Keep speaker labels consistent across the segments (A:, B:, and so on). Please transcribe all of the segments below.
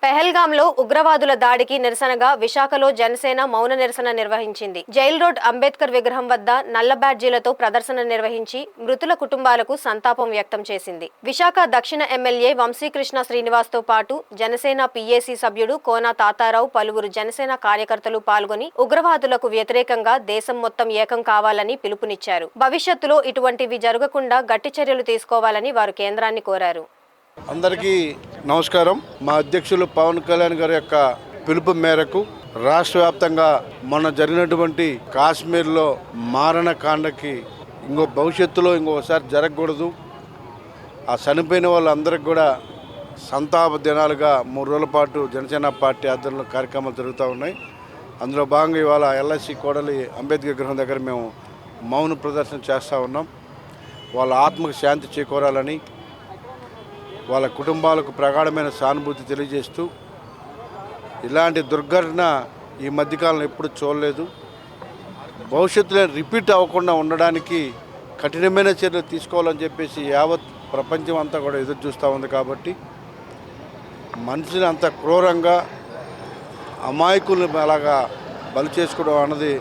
A: పెహల్గాంలో ఉగ్రవాదుల దాడికి నిరసనగా విశాఖలో జనసేన మౌన నిరసన నిర్వహించింది. జైల్ రోడ్ అంబేద్కర్ విగ్రహం వద్ద నల్ల బ్యాడ్జీలతో ప్రదర్శన నిర్వహించి మృతుల కుటుంబాలకు సంతాపం వ్యక్తం చేసింది. విశాఖ దక్షిణ ఎమ్మెల్యే వంశీకృష్ణ శ్రీనివాస్తో పాటు జనసేన పీఏసీ సభ్యుడు కోన తాతారావు, పలువురు జనసేన కార్యకర్తలు పాల్గొని ఉగ్రవాదులకు వ్యతిరేకంగా దేశం మొత్తం ఏకం కావాలని పిలుపునిచ్చారు. భవిష్యత్తులో ఇటువంటివి జరగకుండా గట్టి చర్యలు తీసుకోవాలని వారు కేంద్రాన్ని కోరారు.
B: అందరికీ నమస్కారం. మా అధ్యక్షులు పవన్ కళ్యాణ్ గారి యొక్క పిలుపు మేరకు రాష్ట్ర వ్యాప్తంగా మొన్న జరిగినటువంటి కాశ్మీర్లో మారణకాండకి భవిష్యత్తులో ఇంకోసారి జరగకూడదు. ఆ చనిపోయిన వాళ్ళందరికీ కూడా సంతాప దినాలుగా 3 రోజుల పాటు జనసేన పార్టీ ఆధ్వర్యంలో కార్యక్రమాలు జరుగుతూ ఉన్నాయి. అందులో భాగంగా ఇవాళ ఎల్ఐసి కోడలి అంబేద్కర్ విగ్రహం దగ్గర మేము మౌన ప్రదర్శన చేస్తూ ఉన్నాం. వాళ్ళ ఆత్మకు శాంతి చేకూరాలని, వాళ్ళ కుటుంబాలకు ప్రగాఢమైన సానుభూతి తెలియజేస్తూ, ఇలాంటి దుర్ఘటన ఈ మధ్యకాలంలో ఎప్పుడు చూడలేదు. భవిష్యత్తులో రిపీట్ అవ్వకుండా ఉండడానికి కఠినమైన చర్యలు తీసుకోవాలని చెప్పేసి యావత్ ప్రపంచం అంతా కూడా ఎదురు చూస్తూ ఉంది. కాబట్టి మనిషిని అంత క్రూరంగా అమాయకుల్ని అలాగా బలి చేసుకోవడం అన్నది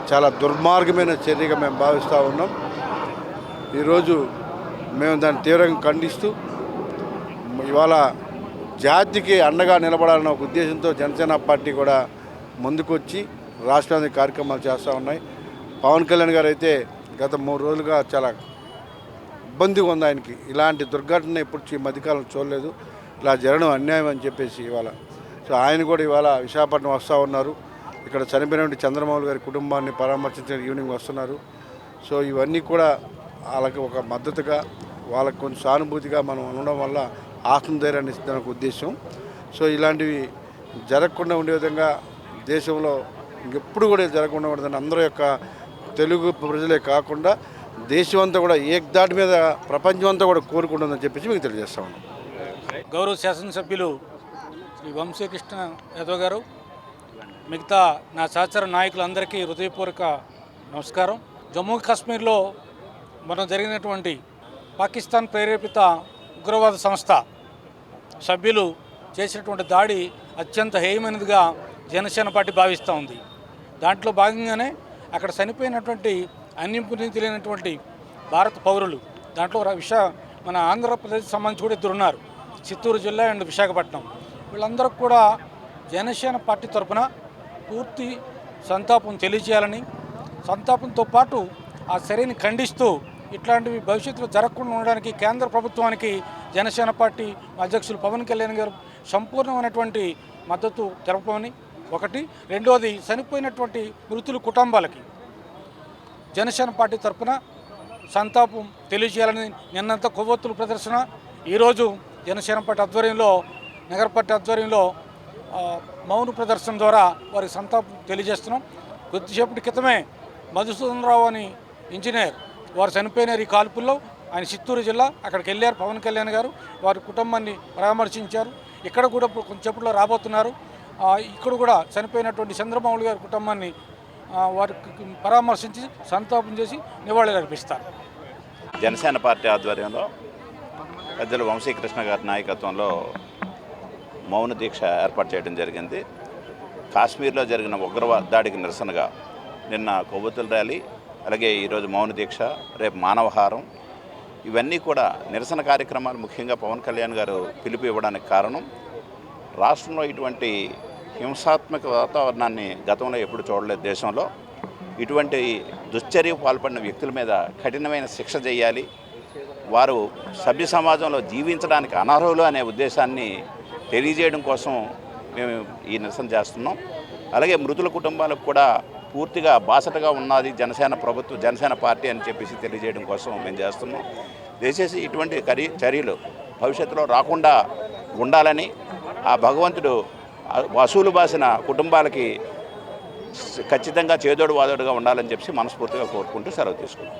B: చాలా దుర్మార్గమైన చర్యగా మేము భావిస్తూ ఉన్నాం. ఈరోజు మేము దాన్ని తీవ్రంగా ఖండిస్తూ ఇవాళ జాతికి అండగా నిలబడాలన్న ఒక ఉద్దేశంతో జనసేన పార్టీ కూడా ముందుకొచ్చి రాష్ట్రానికి కార్యక్రమాలు చేస్తూ ఉన్నాయి. పవన్ కళ్యాణ్ గారు అయితే గత 3 రోజులుగా చాలా ఇబ్బందిగా ఉంది. ఆయనకి ఇలాంటి దుర్ఘటన ఎప్పుడు ఈ మధ్యకాలం చూడలేదు. ఇలా జరగడం అన్యాయం అని చెప్పేసి ఇవాళ ఆయన కూడా ఇవాళ విశాఖపట్నం వస్తూ ఉన్నారు. ఇక్కడ చనిపోయినటువంటి చంద్రబాబు గారి కుటుంబాన్ని పరామర్శించడానికి ఈవినింగ్ వస్తున్నారు. సో ఇవన్నీ కూడా వాళ్ళకి ఒక మద్దతుగా, వాళ్ళకి కొంచెం సానుభూతిగా మనం ఉండడం వల్ల ఆత్మధైర్యాన్ని ఇస్తున్న ఉద్దేశం. సో ఇలాంటివి జరగకుండా ఉండే విధంగా దేశంలో ఇంకెప్పుడు కూడా జరగకుండా ఉండదని అందరూ యొక్క తెలుగు ప్రజలే కాకుండా దేశం అంతా కూడా ఏకదాటి మీద ప్రపంచం అంతా కూడా కోరుకుంటుందని చెప్పేసి మీకు తెలియజేస్తా ఉన్నాం.
C: గౌరవ శాసనసభ్యులు శ్రీ వంశీకృష్ణ యాదవ్ గారు, మిగతా నా సహచర నాయకులందరికీ హృదయపూర్వక నమస్కారం. జమ్మూ కాశ్మీర్లో మనం జరిగినటువంటి పాకిస్తాన్ ప్రేరేపిత ఉగ్రవాద సంస్థ సభ్యులు చేసినటువంటి దాడి అత్యంత హేయమైనదిగా జనసేన పార్టీ భావిస్తూ ఉంది. దాంట్లో భాగంగానే అక్కడ చనిపోయినటువంటి అన్నింపుని తెలియనటువంటి భారత పౌరులు, దాంట్లో మన ఆంధ్రప్రదేశ్ సంబంధించి కూడా 2 ఉన్నారు, చిత్తూరు జిల్లా అండ్ విశాఖపట్నం. వీళ్ళందరూ కూడా జనసేన పార్టీ తరఫున పూర్తి సంతాపం తెలియజేయాలని, సంతాపంతో పాటు ఆ చర్యని ఖండిస్తూ ఇట్లాంటివి భవిష్యత్తులో జరగకుండా ఉండడానికి కేంద్ర ప్రభుత్వానికి జనసేన పార్టీ అధ్యక్షులు పవన్ కళ్యాణ్ గారు సంపూర్ణమైనటువంటి మద్దతు తెలపమని ఒకటి. రెండోది, చనిపోయినటువంటి మృతుల కుటుంబాలకి జనసేన పార్టీ తరఫున సంతాపం తెలియజేయాలని నిన్నంత కొవ్వొత్తుల ప్రదర్శన, ఈరోజు జనసేన పార్టీ ఆధ్వర్యంలో, నగర పార్టీ ఆధ్వర్యంలో మౌన ప్రదర్శన ద్వారా వారికి సంతాపం తెలియజేస్తున్నాం. కొద్దిసేపటి క్రితమే మధుసూదన్ రావు అని ఇంజనీర్ వారు చనిపోయినారు ఈ కాల్పుల్లో. ఆయన చిత్తూరు జిల్లా, అక్కడికి వెళ్ళారు పవన్ కళ్యాణ్ గారు, వారి కుటుంబాన్ని పరామర్శించారు. ఇక్కడ కూడా కొంచెంసేపట్లో రాబోతున్నారు. ఇక్కడ కూడా చనిపోయినటువంటి చంద్రబాబు గారి కుటుంబాన్ని వారికి పరామర్శించి సంతాపం చేసి నివాళులు అర్పిస్తారు.
D: జనసేన పార్టీ ఆధ్వర్యంలో పెద్దలు వంశీకృష్ణ గారి నాయకత్వంలో మౌన దీక్ష ఏర్పాటు చేయడం జరిగింది. కాశ్మీర్లో జరిగిన ఉగ్రవాద దాడికి నిరసనగా నిన్న కొవ్వొత్తుల ర్యాలీ, అలాగే ఈరోజు మౌన దీక్ష, రేపు మానవహారం, ఇవన్నీ కూడా నిరసన కార్యక్రమాలు. ముఖ్యంగా పవన్ కళ్యాణ్ గారు పిలుపు ఇవ్వడానికి కారణం, రాష్ట్రంలో ఇటువంటి హింసాత్మక వాతావరణాన్ని గతంలో ఎప్పుడు చూడలేదు. దేశంలో ఇటువంటి దుశ్చర్యకు పాల్పడిన వ్యక్తుల మీద కఠినమైన శిక్ష చేయాలి, వారు సభ్య సమాజంలో జీవించడానికి అనర్హులు అనే ఉద్దేశాన్ని తెలియజేయడం కోసం మేము ఈ నిరసన చేస్తున్నాం. అలాగే మృతుల కుటుంబాలకు కూడా పూర్తిగా బాసటగా ఉన్నది జనసేన పార్టీ అని చెప్పేసి తెలియజేయడం కోసం మేము చేస్తున్నాం. దయచేసి ఇటువంటి చర్యలు భవిష్యత్తులో రాకుండా ఉండాలని, ఆ భగవంతుడు వసూలు బాసిన కుటుంబాలకి ఖచ్చితంగా చేదోడు వాదోడుగా ఉండాలని చెప్పి మనస్ఫూర్తిగా కోరుకుంటూ సెలవు తీసుకుంటాం.